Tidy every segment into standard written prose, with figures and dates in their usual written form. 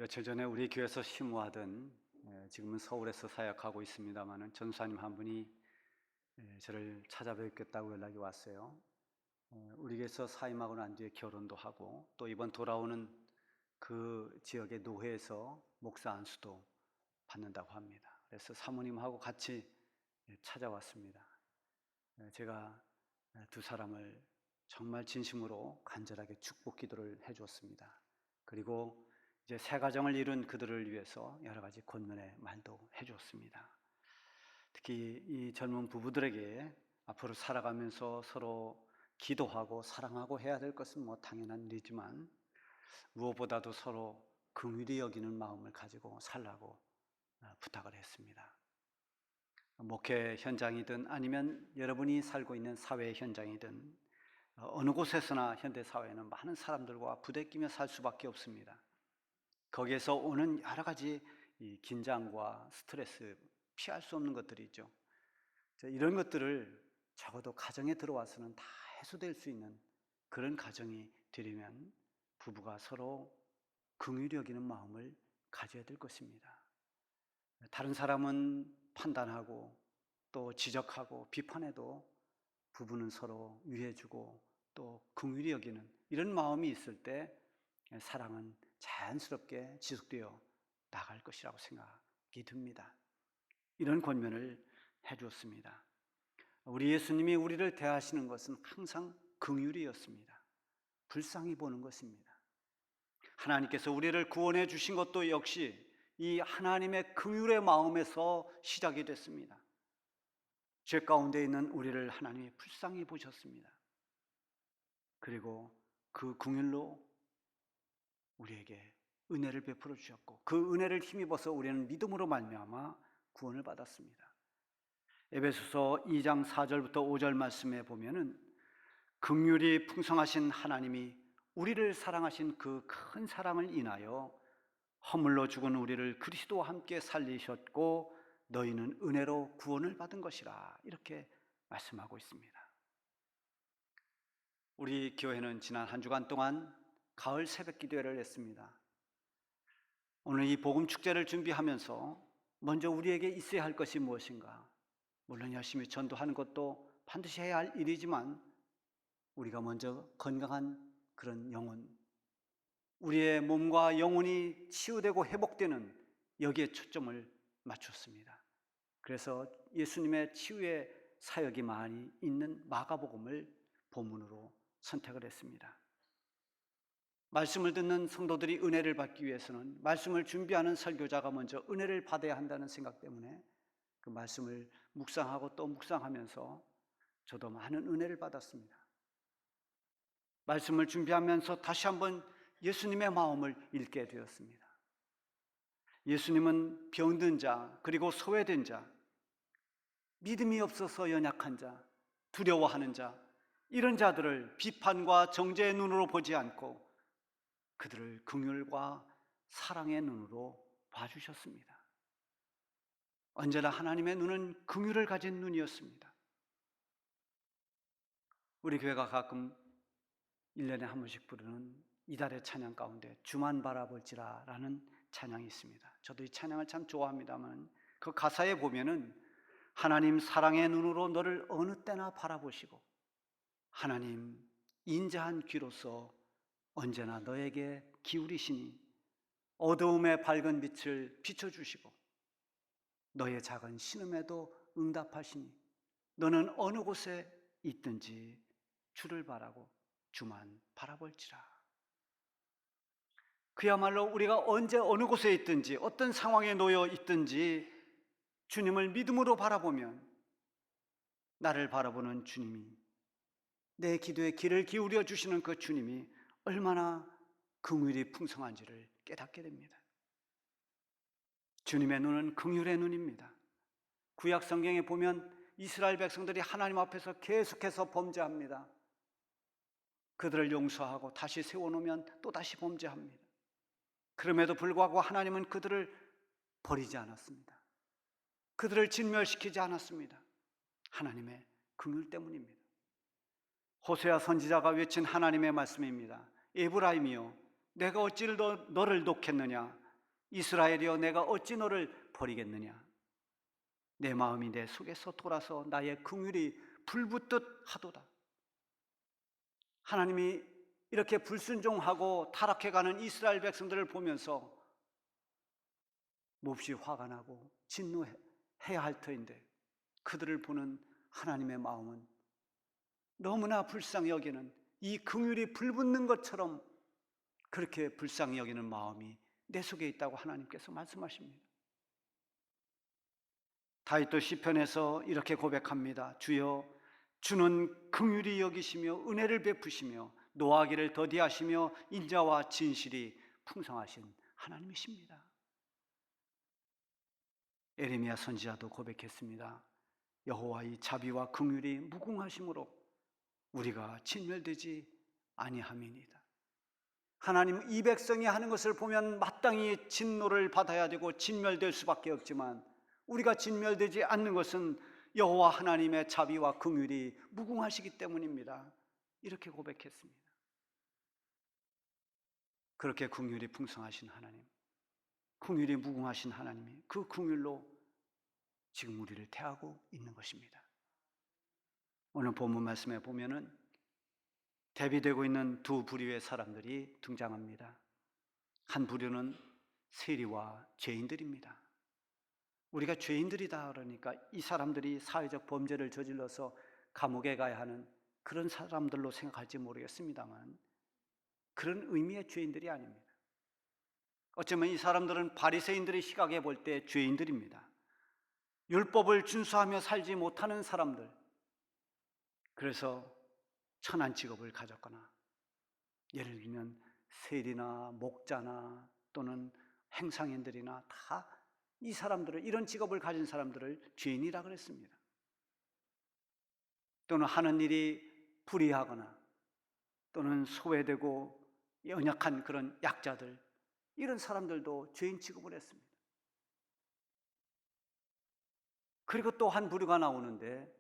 며칠 전에 우리 교회에서 심우하던 지금은 서울에서 사역하고 있습니다마는 전사님 한 분이 저를 찾아뵙겠다고 연락이 왔어요. 우리 교회에서 사임하고 난 뒤에 결혼도 하고 또 이번 돌아오는 그 지역의 노회에서 목사 안수도 받는다고 합니다. 그래서 사모님하고 같이 찾아왔습니다. 제가 두 사람을 정말 진심으로 간절하게 축복 기도를 해주었습니다. 그리고 이제 새 가정을 이룬 그들을 위해서 여러 가지 권면의 말도 해주었습니다. 특히 이 젊은 부부들에게 앞으로 살아가면서 서로 기도하고 사랑하고 해야 될 것은 뭐 당연한 일이지만 무엇보다도 서로 긍휼히 여기는 마음을 가지고 살라고 부탁을 했습니다. 목회 현장이든 아니면 여러분이 살고 있는 사회 현장이든 어느 곳에서나 현대 사회는 많은 사람들과 부대끼며 살 수밖에 없습니다. 거기에서 오는 여러 가지 긴장과 스트레스, 피할 수 없는 것들이 있죠. 이런 것들을 적어도 가정에 들어와서는 다 해소될 수 있는 그런 가정이 되려면 부부가 서로 긍휼히 여기는 마음을 가져야 될 것입니다. 다른 사람은 판단하고 또 지적하고 비판해도 부부는 서로 위해주고 또 긍휼히 여기는 이런 마음이 있을 때 사랑은 자연스럽게 지속되어 나갈 것이라고 생각이 듭니다. 이런 권면을 해주었습니다. 우리 예수님이 우리를 대하시는 것은 항상 긍휼이었습니다. 불쌍히 보는 것입니다. 하나님께서 우리를 구원해 주신 것도 역시 이 하나님의 긍휼의 마음에서 시작이 됐습니다. 죄 가운데 있는 우리를 하나님이 불쌍히 보셨습니다. 그리고 그 긍휼로 우리에게 은혜를 베풀어 주셨고 그 은혜를 힘입어서 우리는 믿음으로 말미암아 구원을 받았습니다. 에베소서 2장 4절부터 5절 말씀에 보면은 긍휼이 풍성하신 하나님이 우리를 사랑하신 그 큰 사랑을 인하여 허물로 죽은 우리를 그리스도와 함께 살리셨고 너희는 은혜로 구원을 받은 것이라 이렇게 말씀하고 있습니다. 우리 교회는 지난 한 주간 동안 가을 새벽 기도회를 했습니다. 오늘 이 복음 축제를 준비하면서 먼저 우리에게 있어야 할 것이 무엇인가? 물론 열심히 전도하는 것도 반드시 해야 할 일이지만 우리가 먼저 건강한 그런 영혼, 우리의 몸과 영혼이 치유되고 회복되는 여기에 초점을 맞췄습니다. 그래서 예수님의 치유의 사역이 많이 있는 마가복음을 본문으로 선택을 했습니다. 말씀을 듣는 성도들이 은혜를 받기 위해서는 말씀을 준비하는 설교자가 먼저 은혜를 받아야 한다는 생각 때문에 그 말씀을 묵상하고 또 묵상하면서 저도 많은 은혜를 받았습니다. 말씀을 준비하면서 다시 한번 예수님의 마음을 읽게 되었습니다. 예수님은 병든 자, 그리고 소외된 자, 믿음이 없어서 연약한 자, 두려워하는 자, 이런 자들을 비판과 정죄의 눈으로 보지 않고 그들을 긍휼과 사랑의 눈으로 봐주셨습니다. 언제나 하나님의 눈은 긍휼을 가진 눈이었습니다. 우리 교회가 가끔 1년에 한 번씩 부르는 이달의 찬양 가운데 주만 바라볼지라 라는 찬양이 있습니다. 저도 이 찬양을 참 좋아합니다만 그 가사에 보면은 하나님 사랑의 눈으로 너를 어느 때나 바라보시고 하나님 인자한 귀로서 언제나 너에게 기울이시니 어두움의 밝은 빛을 비춰주시고 너의 작은 신음에도 응답하시니 너는 어느 곳에 있든지 주를 바라고 주만 바라볼지라. 그야말로 우리가 언제 어느 곳에 있든지 어떤 상황에 놓여 있든지 주님을 믿음으로 바라보면 나를 바라보는 주님이 내 기도에 귀를 기울여 주시는 그 주님이 얼마나 긍휼이 풍성한지를 깨닫게 됩니다. 주님의 눈은 긍휼의 눈입니다. 구약 성경에 보면 이스라엘 백성들이 하나님 앞에서 계속해서 범죄합니다. 그들을 용서하고 다시 세워놓으면 또다시 범죄합니다. 그럼에도 불구하고 하나님은 그들을 버리지 않았습니다. 그들을 진멸시키지 않았습니다. 하나님의 긍휼 때문입니다. 호세아 선지자가 외친 하나님의 말씀입니다. 에브라임이여 내가 어찌 너를 놓겠느냐? 이스라엘이여 내가 어찌 너를 버리겠느냐. 내 마음이 내 속에서 돌아서 나의 긍휼이 불붙듯 하도다. 하나님이 이렇게 불순종하고 타락해가는 이스라엘 백성들을 보면서 몹시 화가 나고 진노해야 할 터인데 그들을 보는 하나님의 마음은 너무나 불쌍히 여기는, 이 긍휼이 불붙는 것처럼 그렇게 불쌍히 여기는 마음이 내 속에 있다고 하나님께서 말씀하십니다. 다윗도 시편에서 이렇게 고백합니다. 주여, 주는 긍휼히 여기시며 은혜를 베푸시며 노하기를 더디하시며 인자와 진실이 풍성하신 하나님이십니다. 에레미야 선지자도 고백했습니다. 여호와의 자비와 긍휼이 무궁하심으로 우리가 진멸되지 아니함이니이다. 하나님, 이 백성이 하는 것을 보면 마땅히 진노를 받아야 되고 진멸될 수밖에 없지만 우리가 진멸되지 않는 것은 여호와 하나님의 자비와 긍휼이 무궁하시기 때문입니다. 이렇게 고백했습니다. 그렇게 긍휼이 풍성하신 하나님, 긍휼이 무궁하신 하나님이 그 긍휼로 지금 우리를 대하고 있는 것입니다. 오늘 본문 말씀에 보면은 대비되고 있는 두 부류의 사람들이 등장합니다. 한 부류는 세리와 죄인들입니다. 우리가 죄인들이다 그러니까 이 사람들이 사회적 범죄를 저질러서 감옥에 가야 하는 그런 사람들로 생각할지 모르겠습니다만 그런 의미의 죄인들이 아닙니다. 어쩌면 이 사람들은 바리새인들의 시각에 볼 때 죄인들입니다. 율법을 준수하며 살지 못하는 사람들, 그래서 천한 직업을 가졌거나 예를 들면 세리나 목자나 또는 행상인들이나 다 이 사람들을, 이런 직업을 가진 사람들을 죄인이라 그랬습니다. 또는 하는 일이 불의하거나 또는 소외되고 연약한 그런 약자들, 이런 사람들도 죄인 취급을 했습니다. 그리고 또 한 부류가 나오는데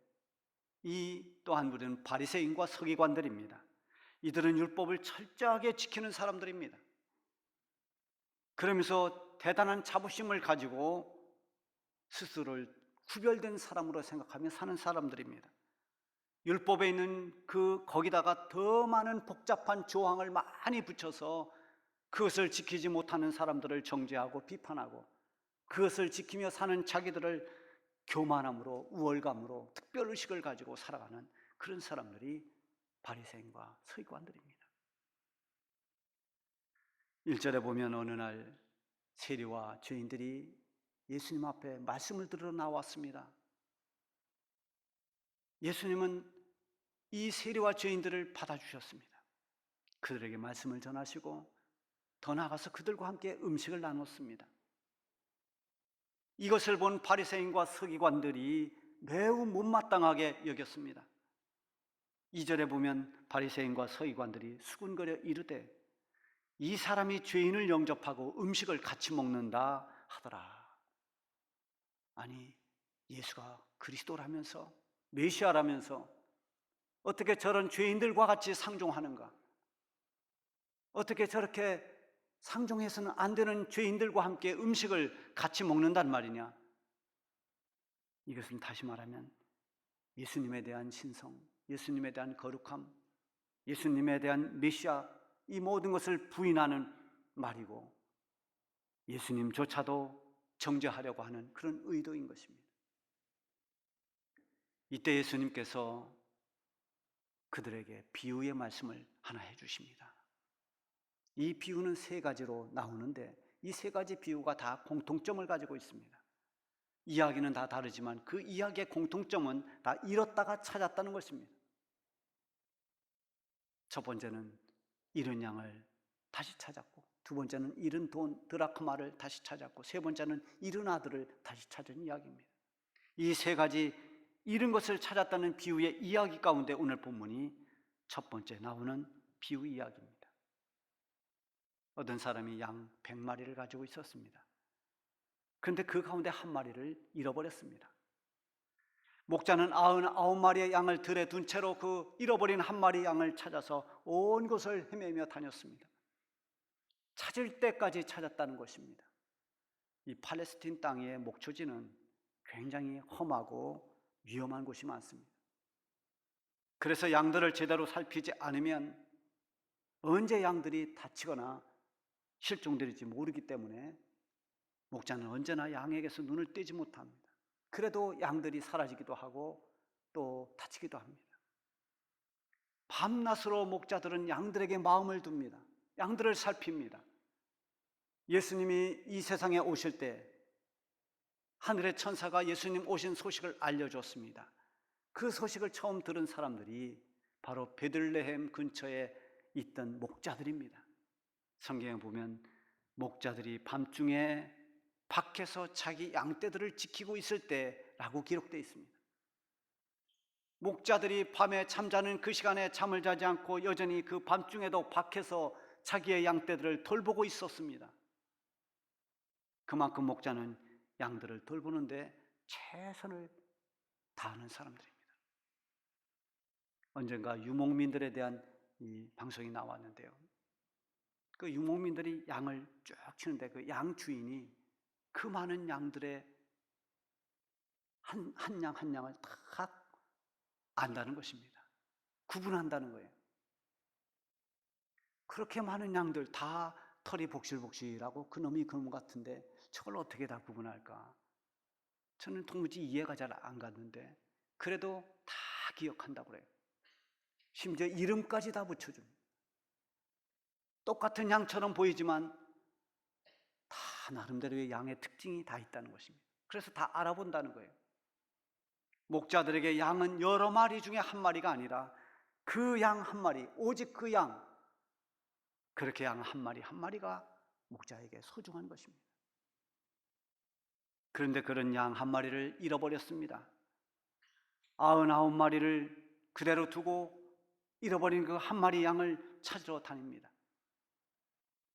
이 또 한 부류는 바리새인과 서기관들입니다. 이들은 율법을 철저하게 지키는 사람들입니다. 그러면서 대단한 자부심을 가지고 스스로를 구별된 사람으로 생각하며 사는 사람들입니다. 율법에 있는 거기다가 더 많은 복잡한 조항을 많이 붙여서 그것을 지키지 못하는 사람들을 정죄하고 비판하고 그것을 지키며 사는 자기들을 교만함으로, 우월감으로 특별의식을 가지고 살아가는 그런 사람들이 바리새인과 서기관들입니다. 1절에 보면 어느 날 세리와 죄인들이 예수님 앞에 말씀을 들으러 나왔습니다. 예수님은 이 세리와 죄인들을 받아주셨습니다. 그들에게 말씀을 전하시고 더 나아가서 그들과 함께 음식을 나눴습니다. 이것을 본 바리새인과 서기관들이 매우 못마땅하게 여겼습니다. 2절에 보면 바리새인과 서기관들이 수군거려 이르되 이 사람이 죄인을 영접하고 음식을 같이 먹는다 하더라. 아니, 예수가 그리스도라면서, 메시아라면서 어떻게 저런 죄인들과 같이 상종하는가? 어떻게 저렇게 상종해서는 안 되는 죄인들과 함께 음식을 같이 먹는단 말이냐? 이것은 다시 말하면 예수님에 대한 신성, 예수님에 대한 거룩함, 예수님에 대한 메시아, 이 모든 것을 부인하는 말이고 예수님조차도 정죄하려고 하는 그런 의도인 것입니다. 이때 예수님께서 그들에게 비유의 말씀을 하나 해주십니다. 이 비유는 세 가지로 나오는데 이 세 가지 비유가 다 공통점을 가지고 있습니다. 이야기는 다 다르지만 그 이야기의 공통점은 다 잃었다가 찾았다는 것입니다. 첫 번째는 잃은 양을 다시 찾았고, 두 번째는 잃은 돈 드라크마를 다시 찾았고, 세 번째는 잃은 아들을 다시 찾은 이야기입니다. 이 세 가지 잃은 것을 찾았다는 비유의 이야기 가운데 오늘 본문이 첫 번째 나오는 비유 이야기입니다. 어떤 사람이 양 100마리를 가지고 있었습니다. 그런데 그 가운데 한 마리를 잃어버렸습니다. 목자는 99마리의 양을 들에 둔 채로 그 잃어버린 한 마리 양을 찾아서 온 곳을 헤매며 다녔습니다. 찾을 때까지 찾았다는 것입니다. 이 팔레스틴 땅의 목초지는 굉장히 험하고 위험한 곳이 많습니다. 그래서 양들을 제대로 살피지 않으면 언제 양들이 다치거나 실종될지 모르기 때문에 목자는 언제나 양에게서 눈을 떼지 못합니다. 그래도 양들이 사라지기도 하고 또 다치기도 합니다. 밤낮으로 목자들은 양들에게 마음을 둡니다. 양들을 살핍니다. 예수님이 이 세상에 오실 때 하늘의 천사가 예수님 오신 소식을 알려줬습니다. 그 소식을 처음 들은 사람들이 바로 베들레헴 근처에 있던 목자들입니다. 성경에 보면 목자들이 밤중에 밖에서 자기 양떼들을 지키고 있을 때라고 기록되어 있습니다. 목자들이 밤에 잠자는 그 시간에 잠을 자지 않고 여전히 그 밤중에도 밖에서 자기의 양떼들을 돌보고 있었습니다. 그만큼 목자는 양들을 돌보는데 최선을 다하는 사람들입니다. 언젠가 유목민들에 대한 이 방송이 나왔는데요. 그 유목민들이 양을 쭉 치는데 그 양 주인이 그 많은 양들의 한 양 한 양을 다 안다는 것입니다. 구분한다는 거예요. 그렇게 많은 양들 다 털이 복실복실하고 그놈이 그놈 같은데 저걸 어떻게 다 구분할까? 저는 도무지 이해가 잘 안 갔는데 그래도 다 기억한다고 그래요. 심지어 이름까지 다 붙여줍니다. 똑같은 양처럼 보이지만 다 나름대로의 양의 특징이 다 있다는 것입니다. 그래서 다 알아본다는 거예요. 목자들에게 양은 여러 마리 중에 한 마리가 아니라 그 양 한 마리, 오직 그 양, 그렇게 양 한 마리 한 마리가 목자에게 소중한 것입니다. 그런데 그런 양 한 마리를 잃어버렸습니다. 99마리를 그대로 두고 잃어버린 그 한 마리 양을 찾으러 다닙니다.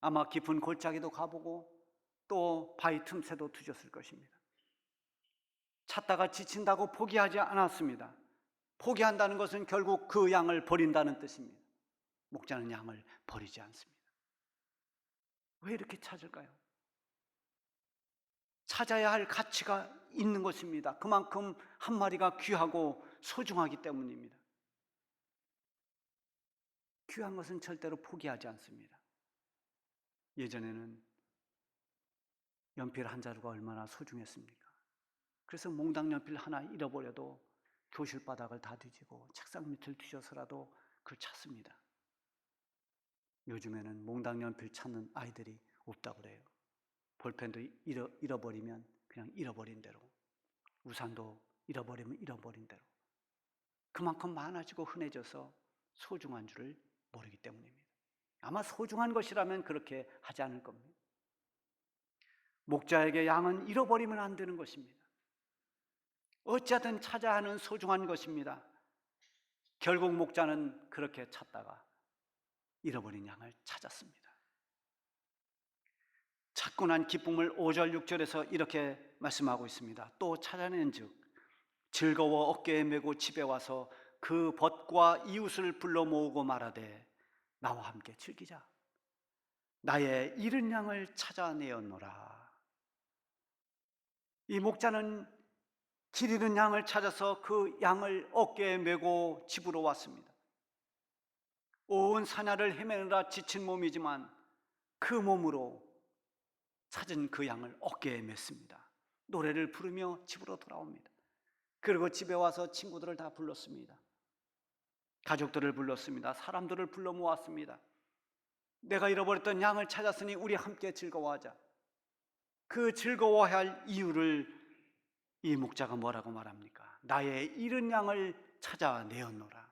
아마 깊은 골짜기도 가보고 또 바위 틈새도 뒤졌을 것입니다. 찾다가 지친다고 포기하지 않았습니다. 포기한다는 것은 결국 그 양을 버린다는 뜻입니다. 목자는 양을 버리지 않습니다. 왜 이렇게 찾을까요? 찾아야 할 가치가 있는 것입니다. 그만큼 한 마리가 귀하고 소중하기 때문입니다. 귀한 것은 절대로 포기하지 않습니다. 예전에는 연필 한 자루가 얼마나 소중했습니까? 그래서 몽당 연필 하나 잃어버려도 교실 바닥을 다 뒤지고 책상 밑을 뒤져서라도 그걸 찾습니다. 요즘에는 몽당 연필 찾는 아이들이 없다고 그래요. 볼펜도 잃어버리면 그냥 잃어버린 대로, 우산도 잃어버리면 잃어버린 대로. 그만큼 많아지고 흔해져서 소중한 줄을 모르기 때문입니다. 아마 소중한 것이라면 그렇게 하지 않을 겁니다. 목자에게 양은 잃어버리면 안 되는 것입니다. 어찌하든 찾아야 하는 소중한 것입니다. 결국 목자는 그렇게 찾다가 잃어버린 양을 찾았습니다. 찾고 난 기쁨을 5절 6절에서 이렇게 말씀하고 있습니다. 또 찾아낸 즉 즐거워 어깨에 메고 집에 와서 그 벗과 이웃을 불러 모으고 말하되 나와 함께 즐기자. 나의 잃은 양을 찾아내었노라. 이 목자는 길 잃은 양을 찾아서 그 양을 어깨에 메고 집으로 왔습니다. 온 사냐를 헤매느라 지친 몸이지만 그 몸으로 찾은 그 양을 어깨에 맸습니다. 노래를 부르며 집으로 돌아옵니다. 그리고 집에 와서 친구들을 다 불렀습니다. 가족들을 불렀습니다. 사람들을 불러 모았습니다. 내가 잃어버렸던 양을 찾았으니 우리 함께 즐거워하자. 그 즐거워해야 할 이유를 이 목자가 뭐라고 말합니까? 나의 잃은 양을 찾아내었노라.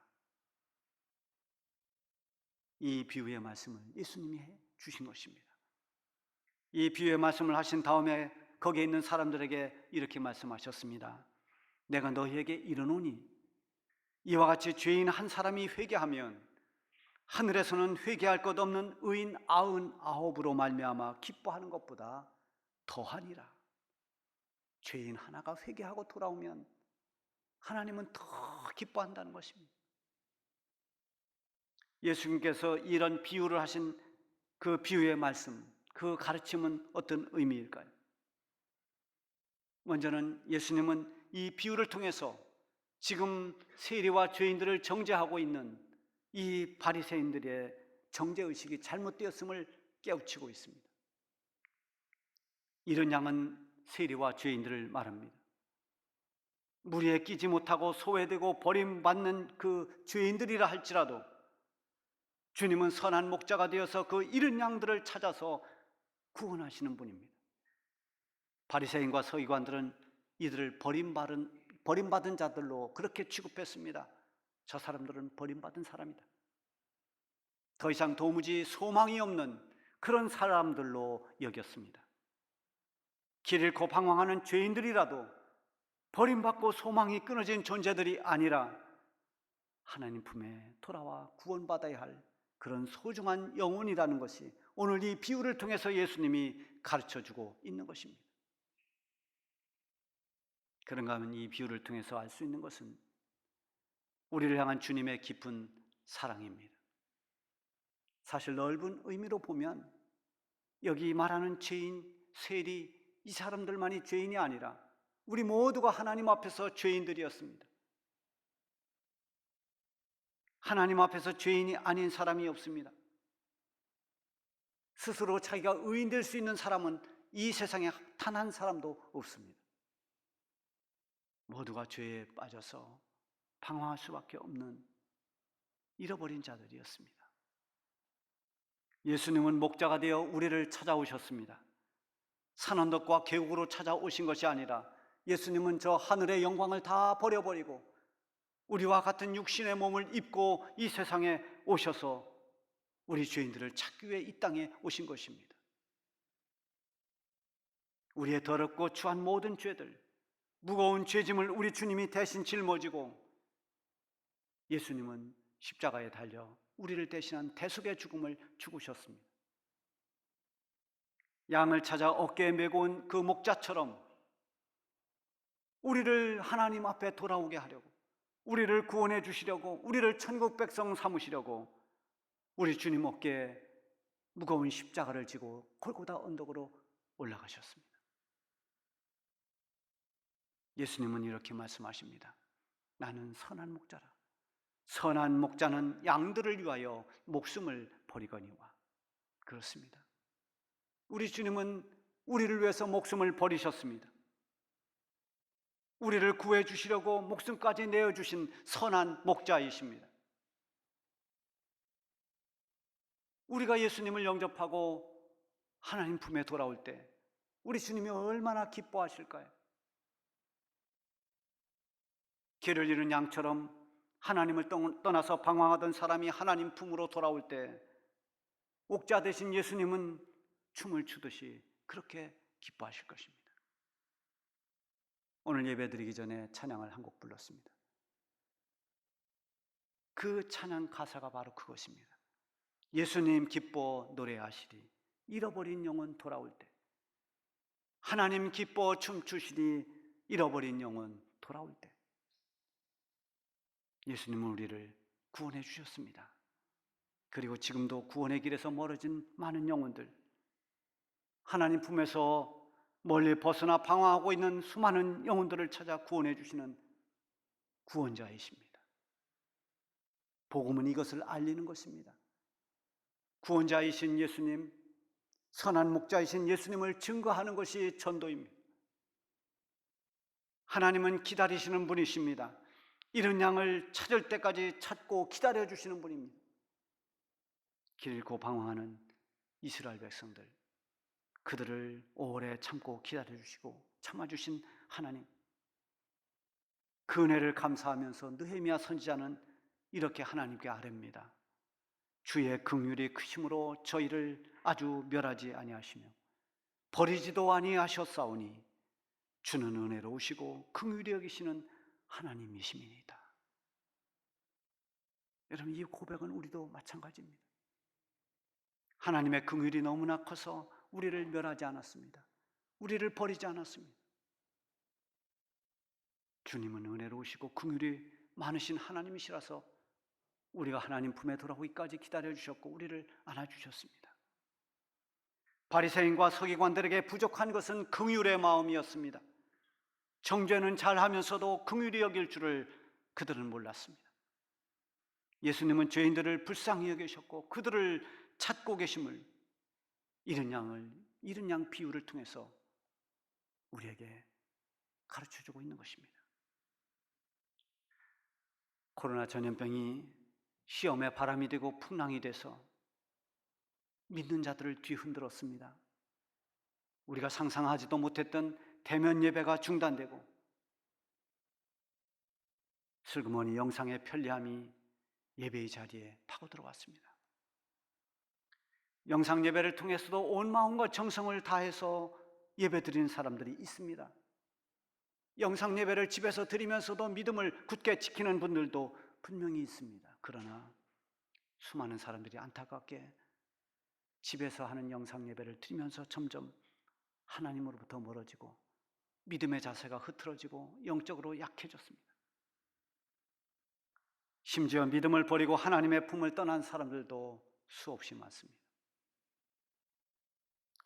이 비유의 말씀을 예수님이 주신 것입니다. 이 비유의 말씀을 하신 다음에 거기에 있는 사람들에게 이렇게 말씀하셨습니다. 내가 너희에게 이르노니 이와 같이 죄인 한 사람이 회개하면 하늘에서는 회개할 것 없는 의인 99으로 말미암아 기뻐하는 것보다 더하니라. 죄인 하나가 회개하고 돌아오면 하나님은 더 기뻐한다는 것입니다. 예수님께서 이런 비유를 하신 그 비유의 말씀, 그 가르침은 어떤 의미일까요? 먼저는 예수님은 이 비유를 통해서 지금 세리와 죄인들을 정죄하고 있는 이 바리새인들의 정죄의식이 잘못되었음을 깨우치고 있습니다. 이런 양은 세리와 죄인들을 말합니다. 무리에 끼지 못하고 소외되고 버림받는 그 죄인들이라 할지라도 주님은 선한 목자가 되어서 그 잃은 양들을 찾아서 구원하시는 분입니다. 바리새인과 서기관들은 이들을 버림받은 자들로 그렇게 취급했습니다. 저 사람들은 버림받은 사람이다. 더 이상 도무지 소망이 없는 그런 사람들로 여겼습니다. 길 잃고 방황하는 죄인들이라도 버림받고 소망이 끊어진 존재들이 아니라 하나님 품에 돌아와 구원받아야 할 그런 소중한 영혼이라는 것이 오늘 이 비유를 통해서 예수님이 가르쳐주고 있는 것입니다. 그런가 하면 이 비유를 통해서 알 수 있는 것은 우리를 향한 주님의 깊은 사랑입니다. 사실 넓은 의미로 보면 여기 말하는 죄인, 세리, 이 사람들만이 죄인이 아니라 우리 모두가 하나님 앞에서 죄인들이었습니다. 하나님 앞에서 죄인이 아닌 사람이 없습니다. 스스로 자기가 의인 될 수 있는 사람은 이 세상에 단 한 사람도 없습니다. 모두가 죄에 빠져서 방황할 수밖에 없는 잃어버린 자들이었습니다. 예수님은 목자가 되어 우리를 찾아오셨습니다. 산언덕과 계곡으로 찾아오신 것이 아니라 예수님은 저 하늘의 영광을 다 버려버리고 우리와 같은 육신의 몸을 입고 이 세상에 오셔서 우리 죄인들을 찾기 위해 이 땅에 오신 것입니다. 우리의 더럽고 추한 모든 죄들, 무거운 죄짐을 우리 주님이 대신 짊어지고 예수님은 십자가에 달려 우리를 대신한 대속의 죽음을 죽으셨습니다. 양을 찾아 어깨에 메고 온 그 목자처럼 우리를 하나님 앞에 돌아오게 하려고, 우리를 구원해 주시려고, 우리를 천국 백성 삼으시려고 우리 주님 어깨에 무거운 십자가를 지고 골고다 언덕으로 올라가셨습니다. 예수님은 이렇게 말씀하십니다. 나는 선한 목자라. 선한 목자는 양들을 위하여 목숨을 버리거니와. 그렇습니다. 우리 주님은 우리를 위해서 목숨을 버리셨습니다. 우리를 구해 주시려고 목숨까지 내어주신 선한 목자이십니다. 우리가 예수님을 영접하고 하나님 품에 돌아올 때 우리 주님이 얼마나 기뻐하실까요? 길을 잃은 양처럼 하나님을 떠나서 방황하던 사람이 하나님 품으로 돌아올 때 목자 되신 예수님은 춤을 추듯이 그렇게 기뻐하실 것입니다. 오늘 예배드리기 전에 찬양을 한 곡 불렀습니다. 그 찬양 가사가 바로 그것입니다. 예수님 기뻐 노래하시리 잃어버린 영혼 돌아올 때, 하나님 기뻐 춤추시리 잃어버린 영혼 돌아올 때. 예수님은 우리를 구원해 주셨습니다. 그리고 지금도 구원의 길에서 멀어진 많은 영혼들, 하나님 품에서 멀리 벗어나 방황하고 있는 수많은 영혼들을 찾아 구원해 주시는 구원자이십니다. 복음은 이것을 알리는 것입니다. 구원자이신 예수님, 선한 목자이신 예수님을 증거하는 것이 전도입니다. 하나님은 기다리시는 분이십니다. 잃은 양을 찾을 때까지 찾고 기다려주시는 분입니다. 길 잃고 방황하는 이스라엘 백성들, 그들을 오래 참고 기다려주시고 참아주신 하나님, 그 은혜를 감사하면서 느헤미야 선지자는 이렇게 하나님께 아뢰입니다. 주의 긍휼이 크심으로 저희를 아주 멸하지 아니하시며 버리지도 아니하셨사오니 주는 은혜로우시고 긍휼히 여기시는 하나님이심이니이다. 여러분, 이 고백은 우리도 마찬가지입니다. 하나님의 긍휼이 너무나 커서 우리를 멸하지 않았습니다. 우리를 버리지 않았습니다. 주님은 은혜로우시고 긍휼이 많으신 하나님이시라서 우리가 하나님 품에 돌아오기까지 기다려주셨고 우리를 안아주셨습니다. 바리새인과 서기관들에게 부족한 것은 긍휼의 마음이었습니다. 정죄는 잘하면서도 긍휼히 여길 줄을 그들은 몰랐습니다. 예수님은 죄인들을 불쌍히 여기셨고 그들을 찾고 계심을 잃은 양 비유를 통해서 우리에게 가르쳐주고 있는 것입니다. 코로나 전염병이 시험의 바람이 되고 풍랑이 돼서 믿는 자들을 뒤흔들었습니다. 우리가 상상하지도 못했던 대면 예배가 중단되고 슬그머니 영상의 편리함이 예배의 자리에 파고들어왔습니다. 영상 예배를 통해서도 온 마음과 정성을 다해서 예배드리는 사람들이 있습니다. 영상 예배를 집에서 드리면서도 믿음을 굳게 지키는 분들도 분명히 있습니다. 그러나 수많은 사람들이 안타깝게 집에서 하는 영상 예배를 드리면서 점점 하나님으로부터 멀어지고 믿음의 자세가 흐트러지고 영적으로 약해졌습니다. 심지어 믿음을 버리고 하나님의 품을 떠난 사람들도 수없이 많습니다.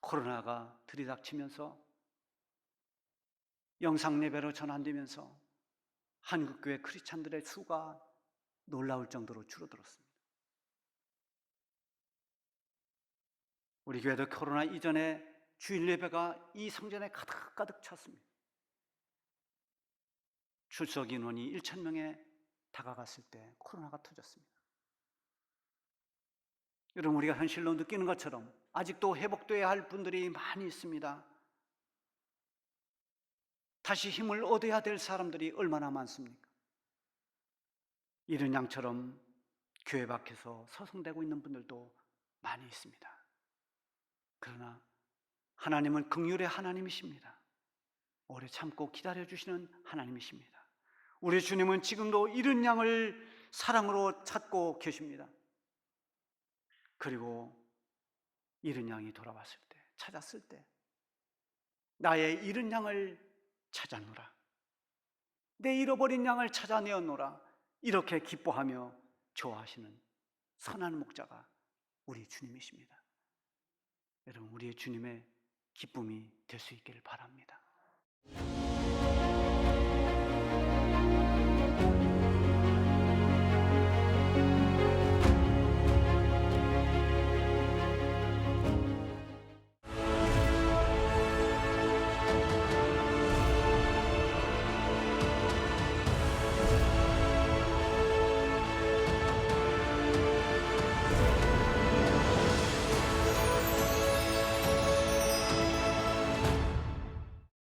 코로나가 들이닥치면서 영상 예배로 전환되면서 한국교회 크리스찬들의 수가 놀라울 정도로 줄어들었습니다. 우리 교회도 코로나 이전에 주일 예배가 이 성전에 가득 찼습니다. 출석 인원이 1,000명에 다가갔을 때 코로나가 터졌습니다. 여러분, 우리가 현실로 느끼는 것처럼 아직도 회복돼야 할 분들이 많이 있습니다. 다시 힘을 얻어야 될 사람들이 얼마나 많습니까? 이른 양처럼 교회 밖에서 서성대고 있는 분들도 많이 있습니다. 그러나 하나님은 긍휼의 하나님이십니다. 오래 참고 기다려주시는 하나님이십니다. 우리 주님은 지금도 이른 양을 사랑으로 찾고 계십니다. 그리고 이른 양이 돌아왔을 때, 찾았을 때 나의 이른 양을 찾았노라, 내 잃어버린 양을 찾아내었노라, 이렇게 기뻐하며 좋아하시는 선한 목자가 우리 주님이십니다. 여러분, 우리의 주님의 기쁨이 될 수 있기를 바랍니다.